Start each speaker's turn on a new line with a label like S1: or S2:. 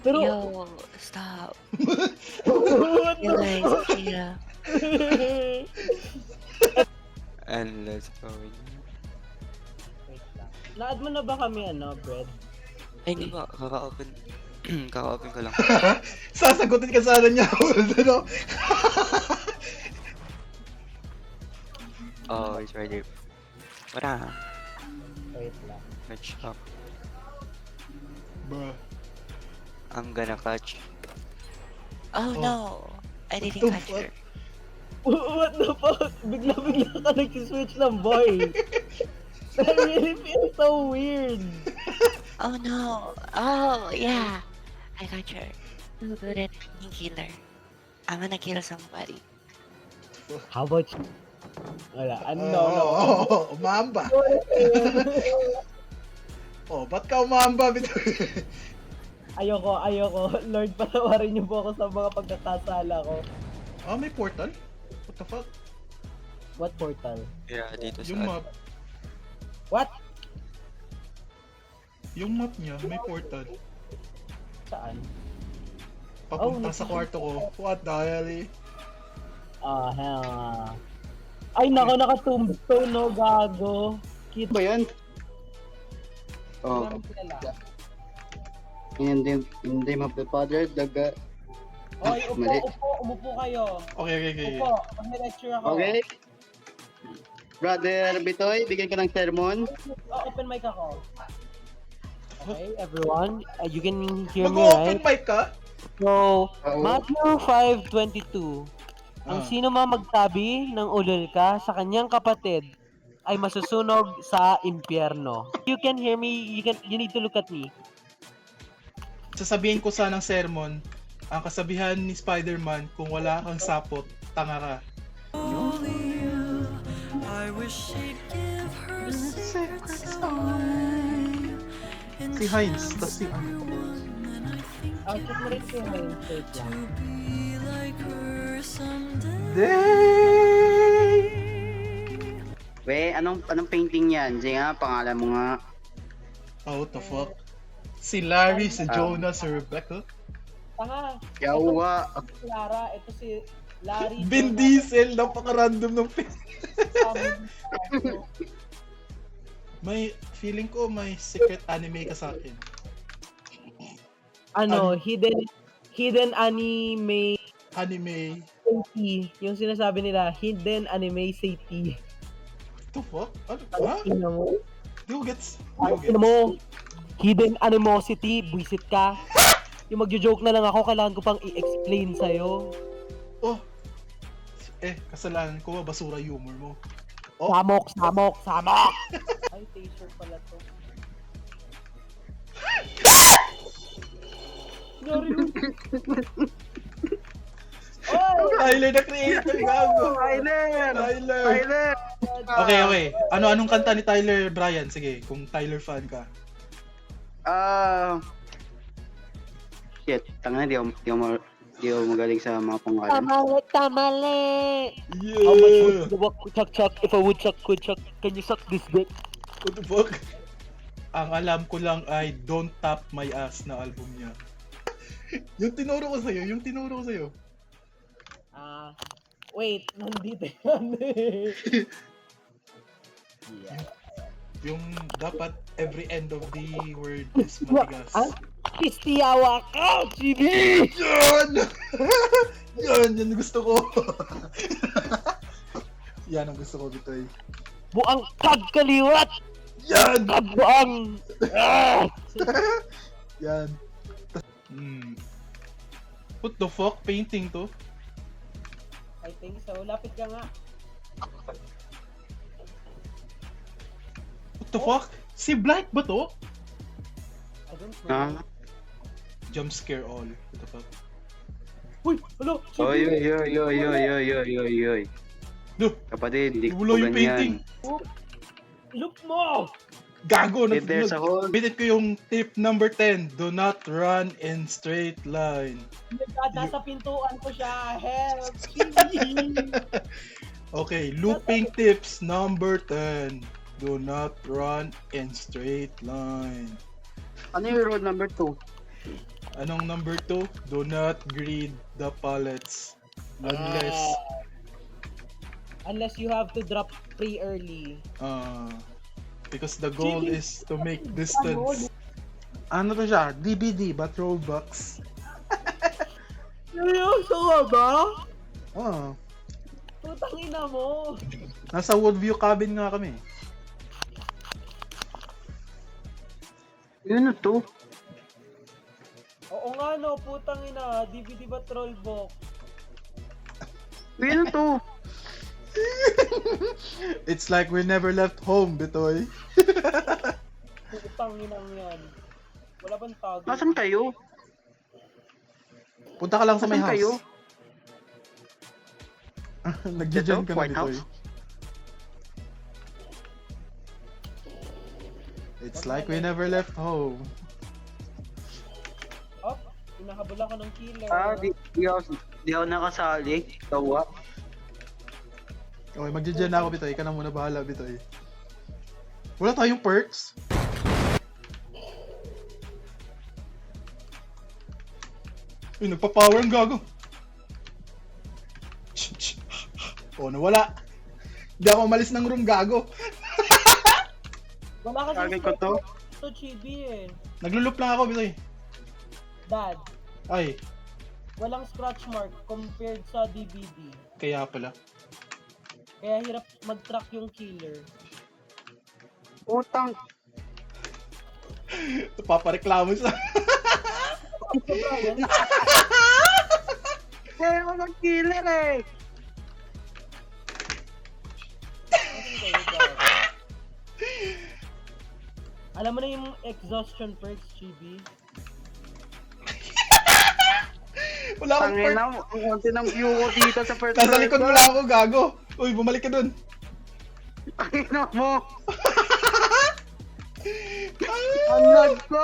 S1: Pero,
S2: Yo, stop.
S1: what
S2: You
S1: the
S2: guys,
S1: fuck?
S2: chill.
S3: And let's go.
S1: Wait lang. Na-add mo na ba kami, Brad?
S3: Ay, hindi ba? Kaka-open. Kaka-open ko lang.
S4: Sasagutin ka sana niya. Ano?
S3: Oh, it's right there. Wala.
S1: Wait lang.
S3: Catch up.
S4: Bruh.
S3: I'm gonna catch.
S2: Oh,
S4: Oh.
S2: no. I didn't
S4: the
S2: catch
S4: fuck?
S2: her.
S1: What the fuck? Bigla-bigla ka nag-switch ng boy. That really feels so weird.
S2: Oh, no. Oh, yeah. I got her. Too good at being killer. I'm gonna kill somebody.
S1: How about you? Wala.
S4: Umamba. Oh, ba't ka umamba, Bitoy?
S1: Ayoko. Lord, patawarin niyo po ako sa mga pagkakasala ko.
S4: Oh, may portal? What the fuck?
S1: What portal?
S3: Yeah, dito sa...
S4: Yung map.
S1: What?
S4: Yung map niya, may portal.
S1: Saan?
S4: Papunta
S1: Oh,
S4: sa kwarto ko. What the hell eh?
S1: Ah, hell. Ay, nako, naka-tombstone, no, gago. Kita
S5: Ba yan? Oh,
S1: namin kilala.
S5: in the name of the Father, the
S1: Oy,
S5: Mali.
S1: umupo kayo.
S4: Okay.
S1: Upo, pag may lecture ako.
S5: Okay. Brother Bitoy, bigyan ka ng sermon.
S1: Open mic ako. Okay, everyone, you can hear me,
S4: Mag-open
S1: right?
S4: mic ka?
S1: So,
S5: Oo.
S1: Matthew 5:22. Ang
S4: Ah.
S1: sino man magtabi ng ulol ka sa kanyang kapatid ay masusunog sa impyerno. You can hear me, you need to look at me.
S4: Sasabihin ko sanang sermon, ang kasabihan ni Spider-Man, kung wala kang sapot, tanga ka. Si Heinz, tas si
S1: Check mo rin si Heinz, wait lang.
S5: We, anong painting yan? Sige nga, pangalan mo nga.
S4: Oh, what the fuck? Si Larry, si Jonah, si Rebecca.
S1: Tanga,
S5: Yawa.
S1: Clara, ito si Larry.
S4: Vin
S1: Jonah,
S4: Diesel, napaka-random ng
S1: Sam,
S4: May, feeling ko may secret anime ka sa akin.
S1: hidden anime
S4: Anime,
S1: safety. Yung sinasabi nila, hidden anime safety.
S4: what the fuck? Ano? Ha?
S1: Tingnan mo.
S4: Di ko gets.
S1: Tingnan mo. Hidden animosity, buisit ka. Yung magjo-joke na lang ako, kailangan ko pang i-explain sa'yo.
S4: Oh. Kasalanan ko, basura humor mo. Oh.
S1: Samok! Ay, taser pala to. Sorry. Oh!
S4: Tyler the Creator, gago. Tyler. Okay. Anong kanta ni Tyler, Brian? Sige, kung Tyler fan ka.
S5: Shit, tanga na, di ako magaling sa mga pangalan.
S1: Tamale!
S4: Yeah!
S1: How much would the walk chuck? If a woodchuck could chuck, can you suck this dick?
S4: What the fuck? Ang alam ko lang ay Don't Tap My Ass na album niya. yung tinuro ko sa'yo.
S1: Wait, nandito yan Yeah.
S4: Yung dapat every end of the word is matigas.
S1: Kistiyawa ka, Chidi!
S4: Yan! Yan gusto ko. Yan ang gusto ko, Bitoy.
S1: Buang kagkaliwat!
S4: Yan!
S1: Kabuang!
S4: Yan. What the fuck? Painting to?
S1: I think so. Lapit ka nga.
S4: What the fuck? Si Black ba to?
S1: I don't
S5: Ah,
S1: know.
S4: Jump scare all. What the fuck?
S1: Uy! Hello!
S5: oy.
S4: Duh!
S5: Kapatid, di ko
S4: Wala yung painting.
S5: ganyan.
S1: Look mo!
S4: Gago!
S5: If there's a hole,
S4: Binit ko yung tip number 10. Do not run in straight line.
S1: Nasa pintuan ko siya. Help!
S4: Okay, looping tips number 10. Do not run in straight line.
S5: ano yung road number 2?
S4: Anong number 2? Do not greed the pallets.
S1: Unless you have to drop pre early.
S4: Because the goal is to make distance. Ano to siya? DBD, but Robux.
S1: Seryoso ka ba? Putang ina mo.
S4: Nasa Woodview cabin nga kami.
S5: Yun na to.
S1: Oo nga no, putang ina. DVD ba Trollbox?
S5: Yun na to.
S4: It's like we never left home, Bitoy.
S1: Putang ina yan. Wala bang tago?
S5: Nasaan kayo?
S4: Punta ka lang sa may
S5: Nasaan kayo?
S4: house. Nagja-jam
S5: Ito?
S4: ka na,
S5: White
S4: Bitoy.
S5: House?
S4: It's like we never left home.
S1: Oh, hinahabol ako ng killer.
S5: Di ako nakasali. Tawa.
S4: Okay, magja-jam na ako, Bitoy. Ika na muna bahala, Bitoy. Wala tayong perks. Uy, nagpa-power ang gago. Oh, nawala. Hindi ako umalis ng room, gago.
S1: Wala kasi
S5: Tagay ko to.
S1: to Chibi eh.
S4: Naglulup lang ako, Bitoy.
S1: Dad,
S4: Ay,
S1: walang scratch mark compared sa DVD.
S4: kaya pala.
S1: Kaya hirap mag-track yung killer.
S5: Utang.
S4: Papareklamo sa...
S1: Brian,
S5: Kaya ako mag-killer eh.
S1: alam mo na yung exhaustion perks, Chibi?
S4: Wala akong perk.
S5: Tangina mo, ang konti ng view ko dito sa first
S4: Nasa likod mo lang ako, gago. Uy, bumalik ka dun.
S5: Tangina mo. Ang lag ko.